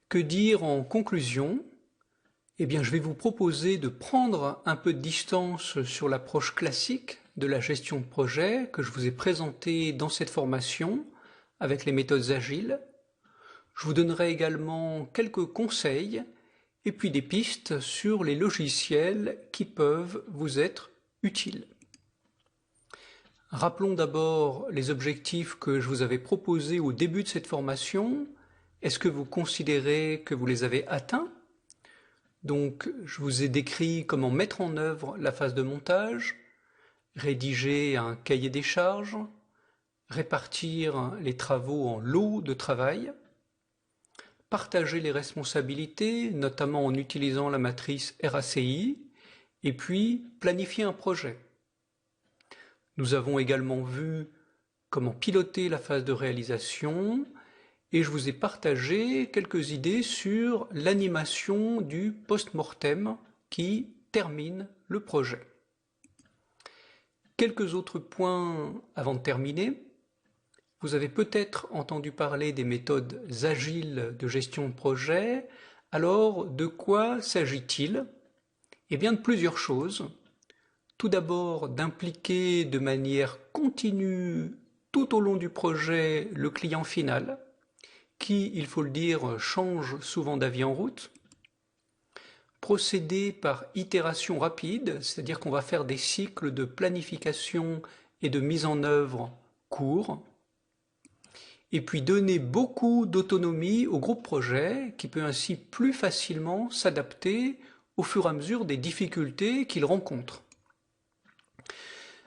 Que dire en conclusion? Eh bien, je vais vous proposer de prendre un peu de distance sur l'approche classique de la gestion de projet que je vous ai présentée dans cette formation avec les méthodes agiles. Je vous donnerai également quelques conseils et puis des pistes sur les logiciels qui peuvent vous être utiles. Rappelons d'abord les objectifs que je vous avais proposés au début de cette formation. Est-ce que vous considérez que vous les avez atteints? Donc, je vous ai décrit comment mettre en œuvre la phase de montage, rédiger un cahier des charges, répartir les travaux en lots de travail, partager les responsabilités, notamment en utilisant la matrice RACI, et puis planifier un projet. Nous avons également vu comment piloter la phase de réalisation, et je vous ai partagé quelques idées sur l'animation du post-mortem qui termine le projet. Quelques autres points avant de terminer. Vous avez peut-être entendu parler des méthodes agiles de gestion de projet. Alors, de quoi s'agit-il? Eh bien, de plusieurs choses. Tout d'abord, d'impliquer de manière continue tout au long du projet le client final, qui, il faut le dire, change souvent d'avis en route. Procéder par itération rapide, c'est-à-dire qu'on va faire des cycles de planification et de mise en œuvre courts. Et puis donner beaucoup d'autonomie au groupe projet, qui peut ainsi plus facilement s'adapter au fur et à mesure des difficultés qu'il rencontre.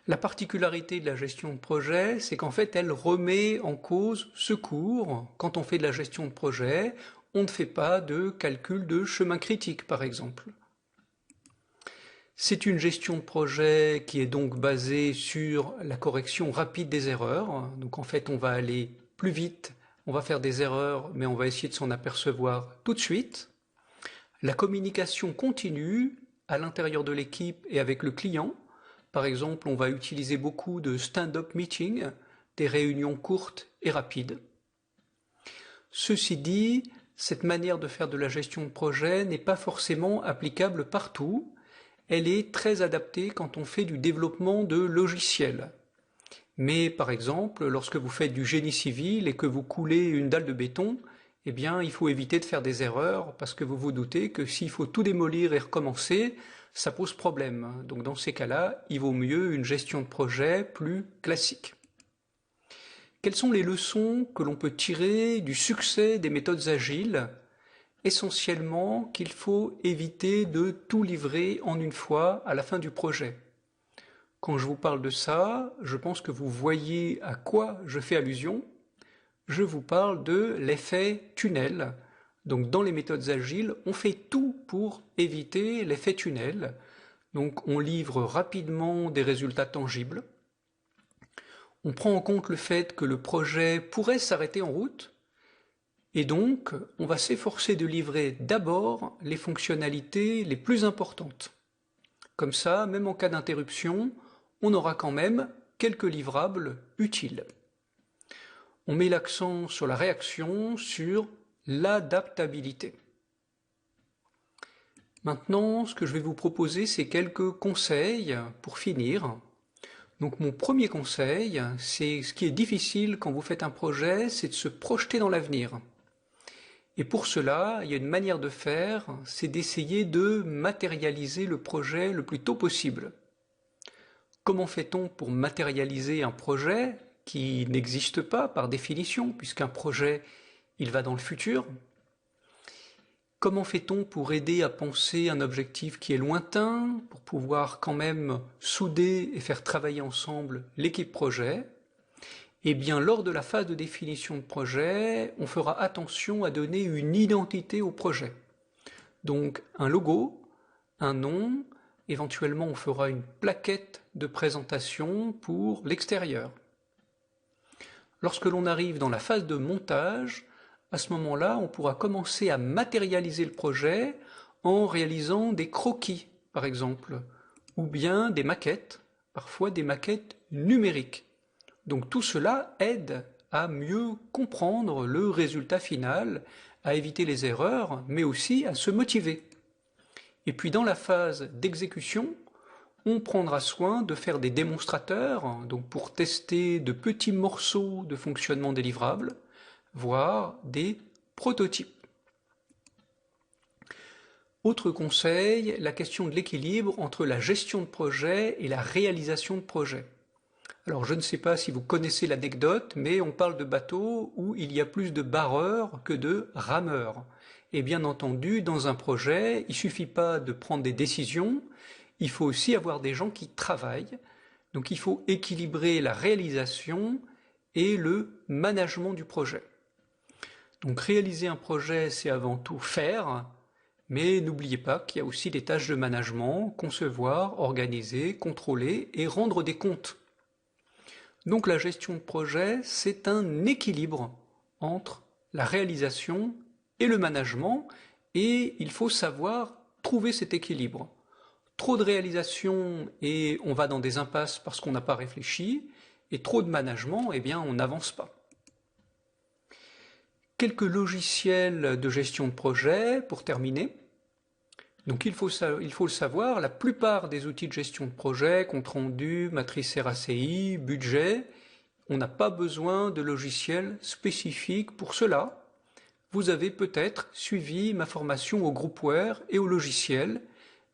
La particularité de la gestion de projet, c'est qu'en fait, elle remet en cause ce cours. Quand on fait de la gestion de projet, on ne fait pas de calcul de chemin critique, par exemple. C'est une gestion de projet qui est donc basée sur la correction rapide des erreurs. Donc en fait, on va aller plus vite, on va faire des erreurs, mais on va essayer de s'en apercevoir tout de suite. La communication continue à l'intérieur de l'équipe et avec le client. Par exemple, on va utiliser beaucoup de stand-up meetings, des réunions courtes et rapides. Ceci dit, cette manière de faire de la gestion de projet n'est pas forcément applicable partout. Elle est très adaptée quand on fait du développement de logiciels. Mais par exemple, lorsque vous faites du génie civil et que vous coulez une dalle de béton, eh bien, il faut éviter de faire des erreurs parce que vous vous doutez que s'il faut tout démolir et recommencer, ça pose problème. Donc dans ces cas-là, il vaut mieux une gestion de projet plus classique. Quelles sont les leçons que l'on peut tirer du succès des méthodes agiles? Essentiellement qu'il faut éviter de tout livrer en une fois à la fin du projet. Quand je vous parle de ça, je pense que vous voyez à quoi je fais allusion. Je vous parle de l'effet tunnel. Donc dans les méthodes agiles, on fait tout pour éviter l'effet tunnel. Donc on livre rapidement des résultats tangibles. On prend en compte le fait que le projet pourrait s'arrêter en route. Et donc, on va s'efforcer de livrer d'abord les fonctionnalités les plus importantes. Comme ça, même en cas d'interruption, on aura quand même quelques livrables utiles. On met l'accent sur la réaction, sur l'adaptabilité. Maintenant, ce que je vais vous proposer, c'est quelques conseils pour finir. Donc mon premier conseil, c'est ce qui est difficile quand vous faites un projet, c'est de se projeter dans l'avenir. Et pour cela, il y a une manière de faire, c'est d'essayer de matérialiser le projet le plus tôt possible. Comment fait-on pour matérialiser un projet qui n'existe pas par définition, puisqu'un projet, il va dans le futur? Comment fait-on pour aider à penser un objectif qui est lointain, pour pouvoir quand même souder et faire travailler ensemble l'équipe projet? Eh bien, lors de la phase de définition de projet, on fera attention à donner une identité au projet. Donc, un logo, un nom, éventuellement on fera une plaquette de présentation pour l'extérieur. Lorsque l'on arrive dans la phase de montage, à ce moment-là, on pourra commencer à matérialiser le projet en réalisant des croquis, par exemple, ou bien des maquettes, parfois des maquettes numériques. Donc tout cela aide à mieux comprendre le résultat final, à éviter les erreurs, mais aussi à se motiver. Et puis dans la phase d'exécution, on prendra soin de faire des démonstrateurs, donc pour tester de petits morceaux de fonctionnement des livrables, voire des prototypes. Autre conseil, la question de l'équilibre entre la gestion de projet et la réalisation de projet. Alors je ne sais pas si vous connaissez l'anecdote, mais on parle de bateaux où il y a plus de barreurs que de rameurs. Et bien entendu, dans un projet, il ne suffit pas de prendre des décisions, il faut aussi avoir des gens qui travaillent. Donc il faut équilibrer la réalisation et le management du projet. Donc réaliser un projet, c'est avant tout faire, mais n'oubliez pas qu'il y a aussi des tâches de management, concevoir, organiser, contrôler et rendre des comptes. Donc la gestion de projet, c'est un équilibre entre la réalisation et le management, et il faut savoir trouver cet équilibre. Trop de réalisation et on va dans des impasses parce qu'on n'a pas réfléchi, et trop de management, eh bien on n'avance pas. Quelques logiciels de gestion de projet pour terminer. Donc il faut le savoir, la plupart des outils de gestion de projet, compte rendu, matrice RACI, budget, on n'a pas besoin de logiciels spécifiques pour cela. Vous avez peut-être suivi ma formation au groupware et au logiciel,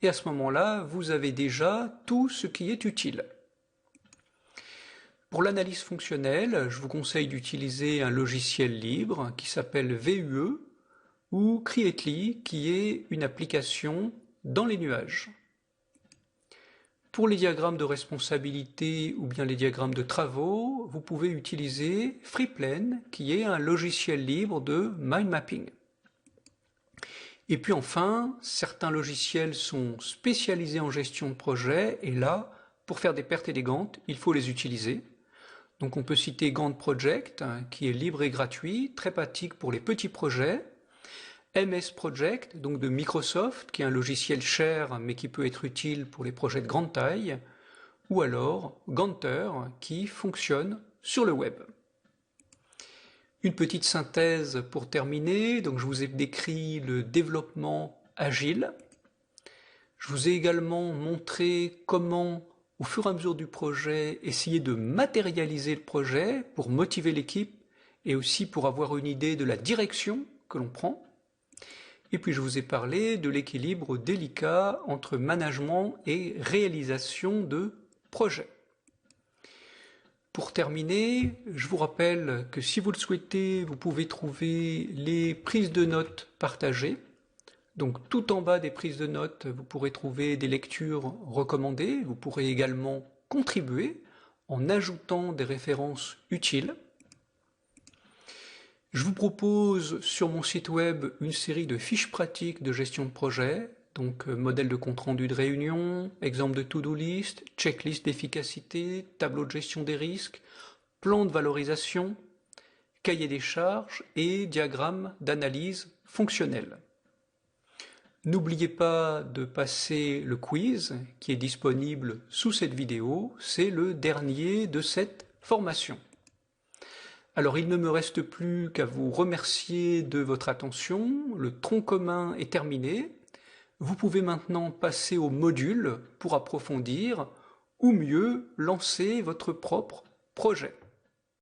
et à ce moment-là, vous avez déjà tout ce qui est utile. Pour l'analyse fonctionnelle, je vous conseille d'utiliser un logiciel libre qui s'appelle VUE ou Creately, qui est une application dans les nuages. Pour les diagrammes de responsabilité ou bien les diagrammes de travaux, vous pouvez utiliser Freeplane, qui est un logiciel libre de mind mapping. Et puis enfin, certains logiciels sont spécialisés en gestion de projet, et là, pour faire des pertes élégantes, il faut les utiliser. Donc on peut citer Gantt Project, qui est libre et gratuit, très pratique pour les petits projets. MS Project, donc de Microsoft, qui est un logiciel cher, mais qui peut être utile pour les projets de grande taille. Ou alors Gantter, qui fonctionne sur le web. Une petite synthèse pour terminer. Donc je vous ai décrit le développement agile. Je vous ai également montré comment, au fur et à mesure du projet, essayer de matérialiser le projet pour motiver l'équipe et aussi pour avoir une idée de la direction que l'on prend. Et puis je vous ai parlé de l'équilibre délicat entre management et réalisation de projet. Pour terminer, je vous rappelle que si vous le souhaitez, vous pouvez trouver les prises de notes partagées. Donc tout en bas des prises de notes, vous pourrez trouver des lectures recommandées. Vous pourrez également contribuer en ajoutant des références utiles. Je vous propose sur mon site web une série de fiches pratiques de gestion de projet, donc modèle de compte-rendu de réunion, exemple de to-do list, checklist d'efficacité, tableau de gestion des risques, plan de valorisation, cahier des charges et diagramme d'analyse fonctionnelle. N'oubliez pas de passer le quiz qui est disponible sous cette vidéo, c'est le dernier de cette formation. Alors il ne me reste plus qu'à vous remercier de votre attention, le tronc commun est terminé. Vous pouvez maintenant passer au module pour approfondir ou mieux lancer votre propre projet.